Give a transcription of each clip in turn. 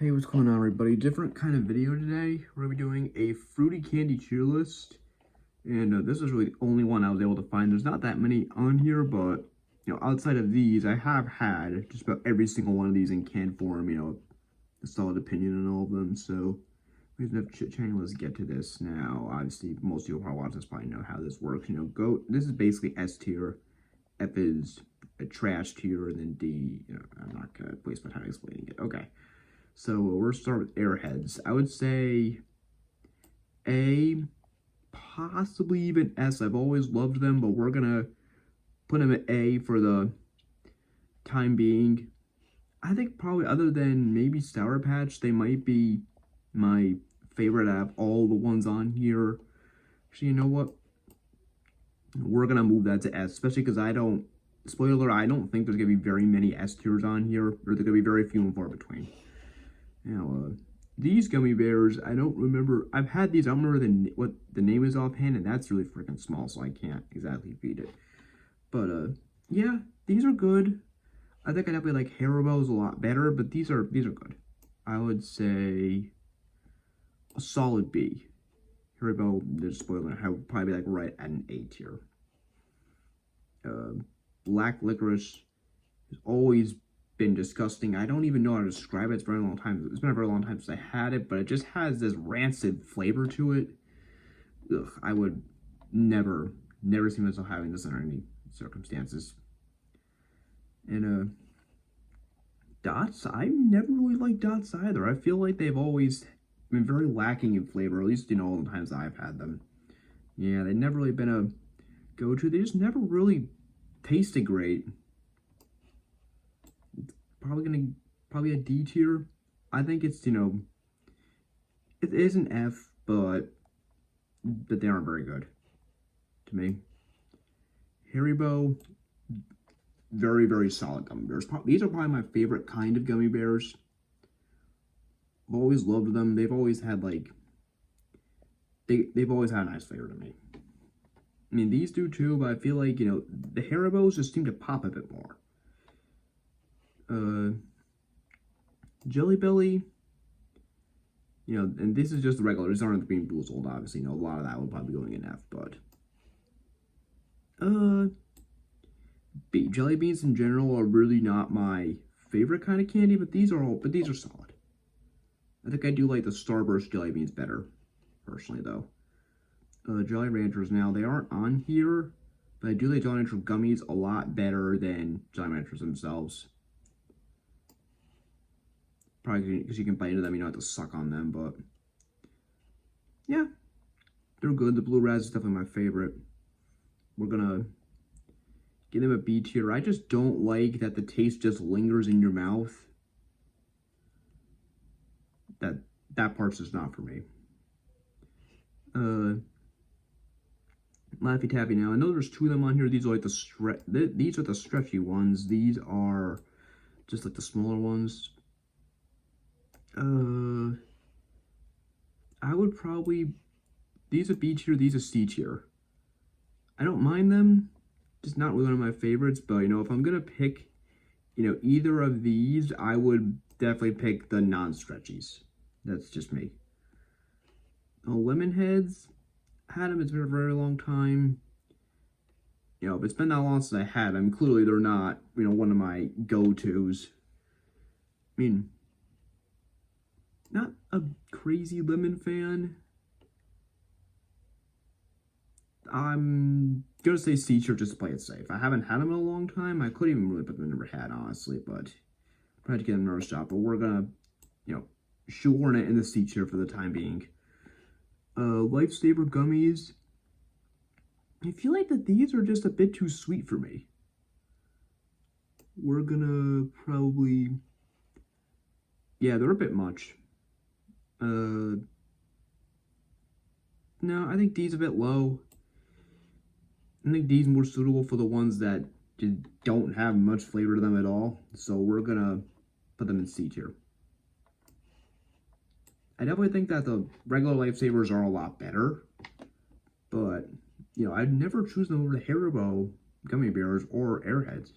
Hey, what's going on, everybody? Different kind of video today. We're going to be doing a fruity candy tier list. And this is really the only one I was able to find. There's not that many on here, but, outside of these, I have had just about every single one of these in can form, a solid opinion on all of them. So, we have enough chit-chatting. Let's get to this now. Obviously, most people probably watch this probably know how this works. This is basically S tier. F is a trash tier, and then D, I'm not going to waste my time explaining it. Okay. So we're start with Airheads. I would say A, possibly even S. I've always loved them, but we're gonna put them at A for the time being. I think probably other than maybe Sour Patch, they might be my favorite out of all the ones on here. Actually, you know what? We're gonna move that to S, especially because I don't think there's gonna be very many S tiers on here, or there's gonna be very few and far between. Now, these gummy bears, I don't remember. I've had these. I don't remember what the name is offhand, and that's really freaking small, so I can't exactly feed it. But, yeah, these are good. I think I definitely like Haribo's a lot better, but these are good. I would say a solid B. Haribo, there's spoiler, I would probably be like right at an A tier. Black licorice has always been disgusting. I don't even know how to describe it. It's been a very long time. It's been a very long time since I had it, but it just has this rancid flavor to it. Ugh, I would never see myself having this under any circumstances. And Dots, I never really liked Dots either. I feel like they've always been very lacking in flavor, at least all the times I've had them. Yeah, they've never really been a go-to. They just never really tasted great. Probably a D tier. I think it's, it is an F, but they aren't very good to me. Haribo, very, very solid gummy bears. These are probably my favorite kind of gummy bears. I've always loved them. They've always had, they've always had a nice flavor to me. I mean, these do too, but I feel like, the Haribos just seem to pop a bit more. Jelly Belly, and this is just the regular. These aren't the BeanBoozled, obviously. A lot of that would probably be going in F, but B. Jelly beans in general are really not my favorite kind of candy, but these are solid. I think I do like the Starburst jelly beans better, personally, though. Jolly Ranchers, now, they aren't on here, but I do like Jolly Rancher gummies a lot better than Jolly Ranchers themselves. Probably because you can bite into them, you don't have to suck on them, but yeah, they're good. The Blue Raz is definitely my favorite. We're gonna give them a B tier. I just don't like that the taste just lingers in your mouth. That part's just not for me. Laffy Taffy, now I know there's two of them on here. These are like these are the stretchy ones. These are just like the smaller ones. I would probably, these are B tier, these are C tier. I don't mind them, just not really one of my favorites, but, if I'm gonna pick, either of these, I would definitely pick the non-stretchies. That's just me. Lemon Heads, had them, it's been a very long time. If it's been that long since I had them, clearly they're not, one of my go-tos. I mean, not a crazy lemon fan. I'm gonna say C tier just to play it safe. I haven't had them in a long time. I couldn't even really put them in never had, honestly, but try to get them another shot. But we're gonna, shoehorn it in the C tier for the time being. Lifesaver gummies. I feel like that these are just a bit too sweet for me. We're gonna probably, yeah, they're a bit much. No, I think D's a bit low. I think D's more suitable for the ones that don't have much flavor to them at all. So we're gonna put them in C tier. I definitely think that the regular Lifesavers are a lot better. But, I'd never choose them over the Haribo gummy bears or Airheads.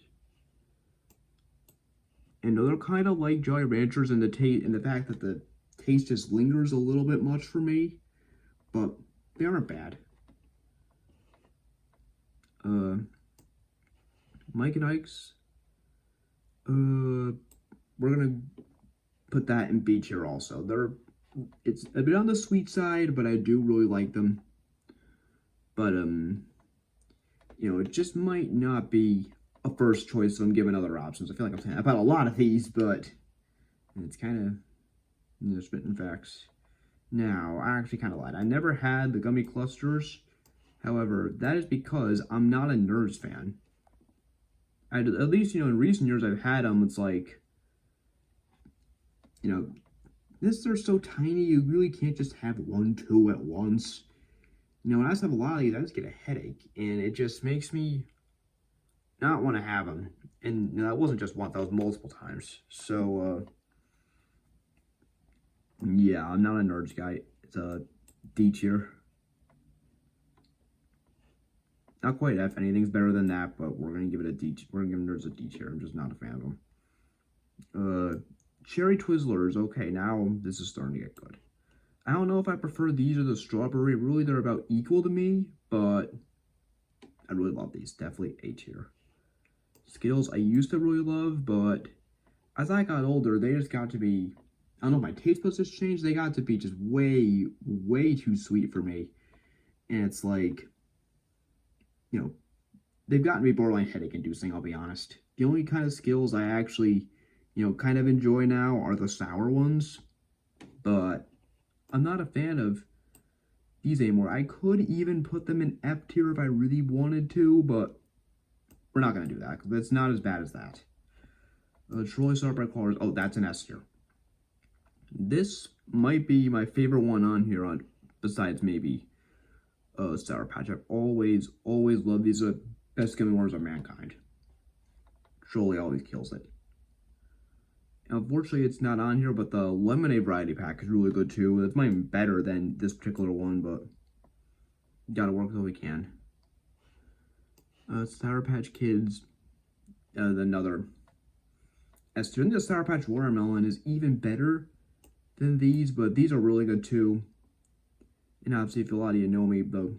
And they're kind of like Jolly Ranchers in the fact that the taste just lingers a little bit much for me, but they aren't bad. Mike and Ike's. We're gonna put that in B tier also. It's a bit on the sweet side, but I do really like them. But you know, it just might not be a first choice, so I'm giving other options. I feel like I'm saying about a lot of these, but it's kind of, you know, spitting facts. Now, I actually kind of lied. I never had the gummy clusters. However, that is because I'm not a Nerds fan. At least, you know, in recent years I've had them. It's like, you know, they're so tiny, you really can't just have 1, 2 at once. You know, when I just have a lot of these, I just get a headache, and it just makes me not want to have them. And you know, that wasn't just once, that was multiple times. So, yeah, I'm not a Nerds guy. It's a D tier. Not quite F. Anything's better than that, but we're gonna give it a D. We're gonna give Nerds a D tier. I'm just not a fan of them. Cherry Twizzlers. Okay, now this is starting to get good. I don't know if I prefer these or the strawberry. Really, they're about equal to me, but I really love these. Definitely A tier. Skittles I used to really love, but as I got older, they just got to be, I don't know, my taste buds just changed. They got to be just way, way too sweet for me. And it's like, you know, they've gotten me borderline headache inducing, I'll be honest. The only kind of Skittles I actually, you know, kind of enjoy now are the sour ones. But I'm not a fan of these anymore. I could even put them in F tier if I really wanted to, but we're not going to do that, because it's not as bad as that. Troy Sour Bright Colors. Oh, that's an S tier. This might be my favorite one on here, besides maybe Sour Patch. I've always loved these. Best gummy worms of mankind. Trolley always kills it. Unfortunately, it's not on here, but the lemonade variety pack is really good too. It's not even better than this particular one, but gotta work till we can. Sour Patch Kids, another S tier. The Sour Patch Watermelon is even better than these, but these are really good too. And obviously, if a lot of you know me, the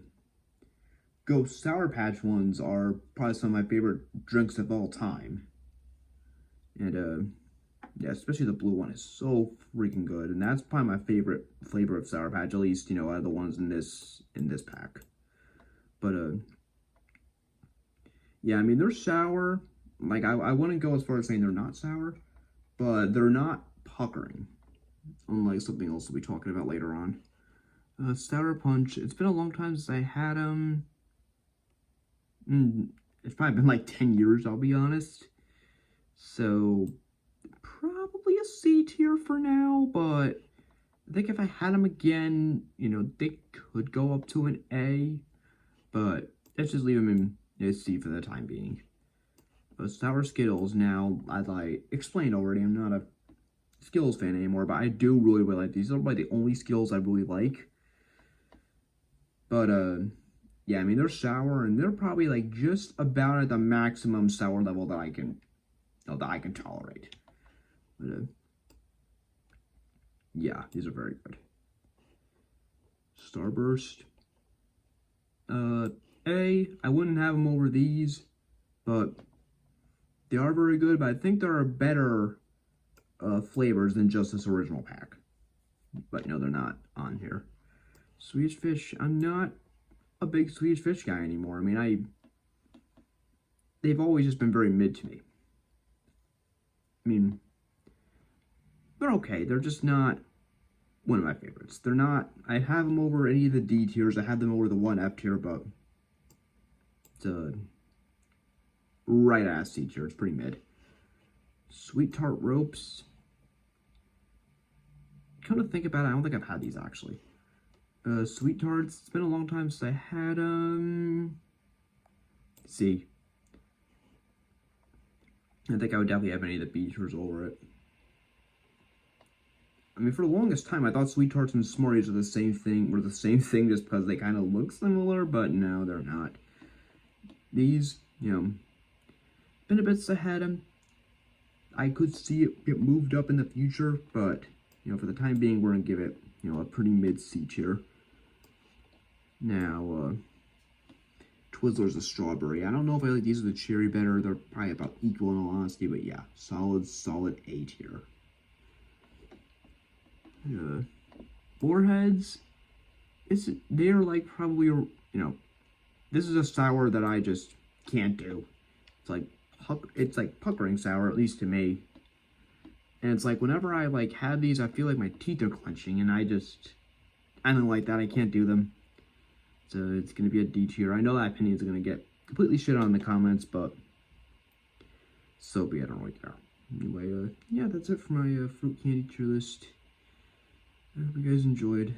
Ghost Sour Patch ones are probably some of my favorite drinks of all time. And yeah, especially the blue one is so freaking good, and that's probably my favorite flavor of Sour Patch, at least, you know, out of the ones in this pack. But yeah, I mean, they're sour. Like, I wouldn't go as far as saying they're not sour, but they're not puckering, unlike something else we'll be talking about later on. Sour Punch. It's been a long time since I had them. It's probably been like 10 years, I'll be honest. So, probably a C tier for now, but I think if I had them again, you know, they could go up to an A, but let's just leave them in a C for the time being. But Sour Skittles, now, as I explained already, I'm not a Skittles fan anymore, but I do really like these. These are probably the only Skittles I really like. But, yeah, I mean, they're sour, and they're probably, like, just about at the maximum sour level that I can tolerate. But, yeah, these are very good. Starburst. I wouldn't have them over these, but they are very good, but I think there are better flavors than just this original pack. But no, they're not on here. Swedish Fish, I'm not a big Swedish Fish guy anymore. I mean, they've always just been very mid to me. I mean, they're okay. They're just not one of my favorites. They're not, I have them over any of the D tiers. I have them over the 1 F tier, but it's a right ass C tier. It's pretty mid. Sweet Tart Ropes. Come to think about it, I don't think I've had these actually. Sweet Tarts, it's been a long time since I had them. C. I think I would definitely have any of the B tiers over it. I mean, for the longest time, I thought Sweet Tarts and Smarties were the same thing just because they kind of look similar, but no, they're not. These, you know, been a bit since I had them. I could see it get moved up in the future, but, you know, for the time being, we're going to give it, you know, a pretty mid-C tier. Now, Twizzlers of strawberry. I don't know if I like these or the cherry better. They're probably about equal in all honesty, but yeah, solid A tier. Warheads, they're like probably, you know, this is a sour that I just can't do. It's like puckering sour, at least to me. And it's like whenever I like have these, I feel like my teeth are clenching, and I don't like that. I can't do them. So it's gonna be a D tier. I know that opinion's gonna get completely shit on in the comments, but so be it. I don't really care. Anyway, yeah, that's it for my fruit candy tier list. I hope you guys enjoyed.